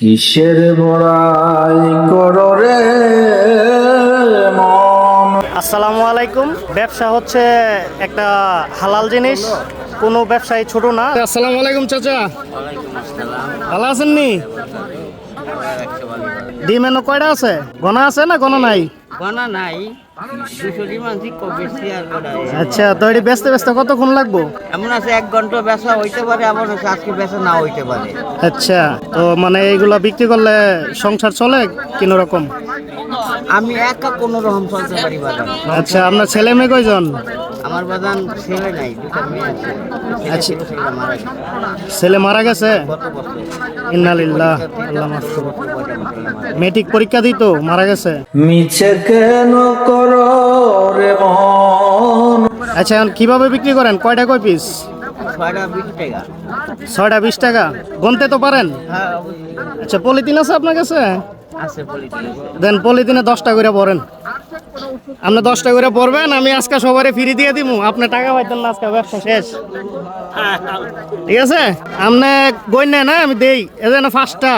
কিসের বড়াই করো রে মন। আসসালামু আলাইকুম। ব্যবসা হচ্ছে একটা হালাল জিনিস, কোনো ব্যবসায়ী ছোট না। আসসালামু আলাইকুম চাচা, ভালো আছেন নি? ডিম এনে কয়টা আছে? গোনা আছে না গোনা নাই? বানা নাই 200 ডিম আনছি বেশি আর কটা আচ্ছা, তো এটি বেচতে বেচতে কতক্ষণ লাগবো? এমন আছে 1 ঘন্টা বেচা হইতে পারে, এমন আছে আজকে বেচা না হইতে পারে। আচ্ছা, তো মানে এইগুলা বিক্রি করলে সংসার চলে কিনো রকম? আমি একা কোনো রকম চলতে পারি বাজান। আচ্ছা, আপনার ছেলে মেয়ে কয়জন? আমার বাজান ছেলে নাই, দুটা মেয়ে আছে। আচ্ছা। ছেলে মারা গেছে ছেলে মারা গেছে? গত বছর। ইন্নালিল্লাহ, আল্লাহ মাফ করুন। মেট্রিক পরীক্ষা দিত, মারা গেছে। মিছে কেন করো রে মন। আচ্ছা, এখন কিভাবে বিক্রি করেন? কয়টা কয় পিস? 6টা 20 টাকা। 6টা 20 টাকা। গুনতে তো পারেন? হ্যাঁ অবশ্যই আচ্ছা, পলিথিন আছে আপনার কাছে? আছে পলিথিন। দেন, পলিথিনে 10টা করে ভরেন। আপনি 10টা করে ভরবেন, আমি আজকে সবারে ফ্রি দিয়ে দিব। আপনি টাকা পাইতেন না, আজকে ব্যবসা শেষ। ঠিক আছে, আপনি গই না, আমি দেই। এ যেন 5টা,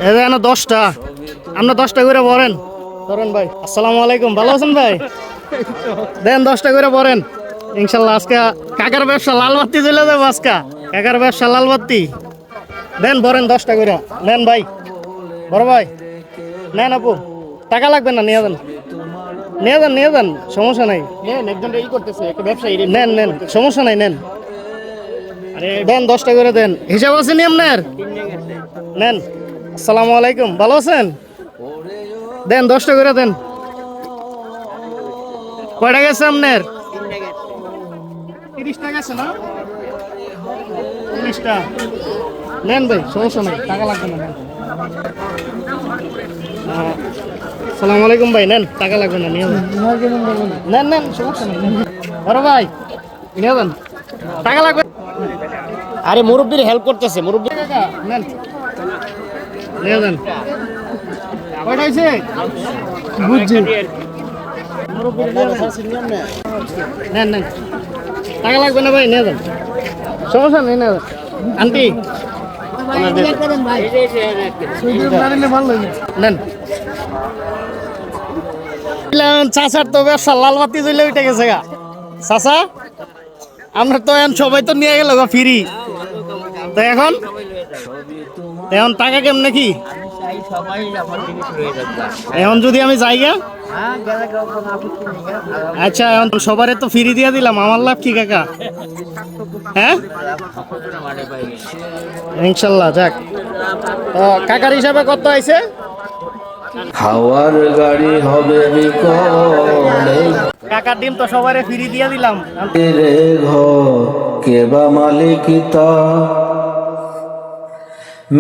এ যেন 10টা। আপনি 10টা করে ভরেন। ধরেন ভাই। আসসালামু আলাইকুম, ভালো আছেন ভাই? দেন 10টা করে ভরেন। ইনশাল্লাহ আজকে কাকার ব্যবসা লাল বাতি চলে যাবো। আজকে কাকার ব্যবসা লাল বাতি। দেন ভরেন 10টা করে। নেন ভাই, বড় ভাই নেন। আপু টাকা লাগবে না, নিয়ে যান, নিয়ে যান, নিয়ে যান, সমস্যা নাই। একজন ই করতেছে, একটা ব্যবসায়ী। নেন নেন, সমস্যা নাই, নেন। দেন 10টা করে দেন। হিসাব আছে নি আপনার? নেন। আসসালামু আলাইকুম, ভালো আছেন? দেন 10টা করে দেন। কয়টা গেছে আপনার? 30টা গেছে না? 30টা নেন ভাই, সমস্যা নাই, টাকা লাগবে না। নেন। আসসালামু আলাইকুম ভাই, নেন, টাকা লাগবে না, নিয়ে যান। নেন নেন, সমস্যা নেই। বড় ভাই নিয়ে যান, টাকা লাগবে। আরে মুরব্বীর হেল্প করতেছে, মুরব্বী। নেন, নিয়ে যান। কয়টা হয়েছে? বুঝছি। নেন নেন, টাকা লাগবে না ভাই, নিয়ে যান, সমস্যা নেই, নিয়ে যান। আন্টি নেন। চাচার তো ব্যবসা লাল বাতি জ্বলে উঠে গেছে গা। চাচা আপনার তো এখন সবাই তো নিয়ে গেল গা ফ্রি। তো এখন এখন টাকা কেমনে কি? সবাই আমার জিনিস রয়ে যাবে। এখন যদি আমি যাই গা? হ্যাঁ গেলে কোনো আপত্তি নেই। আচ্ছা, এখন সবারে তো ফ্রি দিয়ে দিলাম, আমার লাভ কি কাকা? হ্যাঁ ইনশাল্লাহ। যাক, কাকার হিসাবে কত আইছে? হাওয়ার গাড়ি হবে বিকলে কাকার ডিম তো সবারে ফ্রি দিয়ে দিলাম। রে ঘর কেবা মালিকিতা।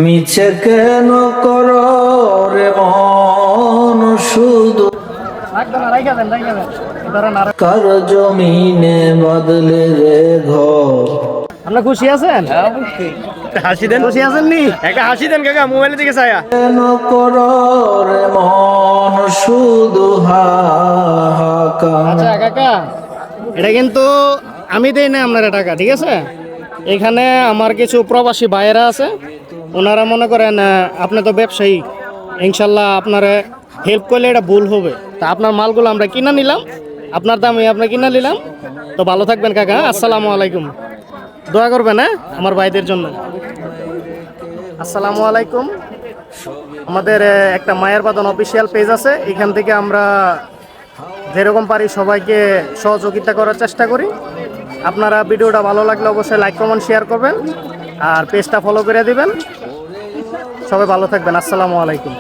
মিছে কেন করো রে মন শুধু কার জমিনে বদলে রে ঘর। আপনার খুশি আছেন? হাসি দেন। খুশি আছেন নি? একটা হাসি দেন কাকা, মোবাইলের দিকে ছায়া। কেন করো রে মন শুধু হাহাকার। আচ্ছা কাকা, এটা কিন্তু আমি দেই না আপনার টাকা, ঠিক আছে? এখানে আমার কিছু প্রবাসী ভাইয়েরা আছে, ওনারা মনে করেন আপনি তো ব্যবসায়ী, ইনশাল্লাহ আপনারা হেল্প করলে এটা ভুল হবে। তা আপনার মালগুলো আমরা কিনে নিলাম, আপনার দামে আপনার কিনে নিলাম। তো ভালো থাকবেন কাকা, আসসালামু আলাইকুম। দোয়া করবেন হ্যাঁ আমার ভাইদের জন্য। আসসালামু আলাইকুম। আমাদের একটা মায়ের বাদন অফিসিয়াল পেজ আছে, এখান থেকে আমরা যেরকম পারি সবাইকে সহযোগিতা করার চেষ্টা করি। আপনারা ভিডিওটা ভালো লাগলে অবশ্যই লাইক কমেন্ট শেয়ার করবেন আর পেজটা ফলো করে দিবেন। সবাই ভালো থাকবেন, আসসালামু আলাইকুম।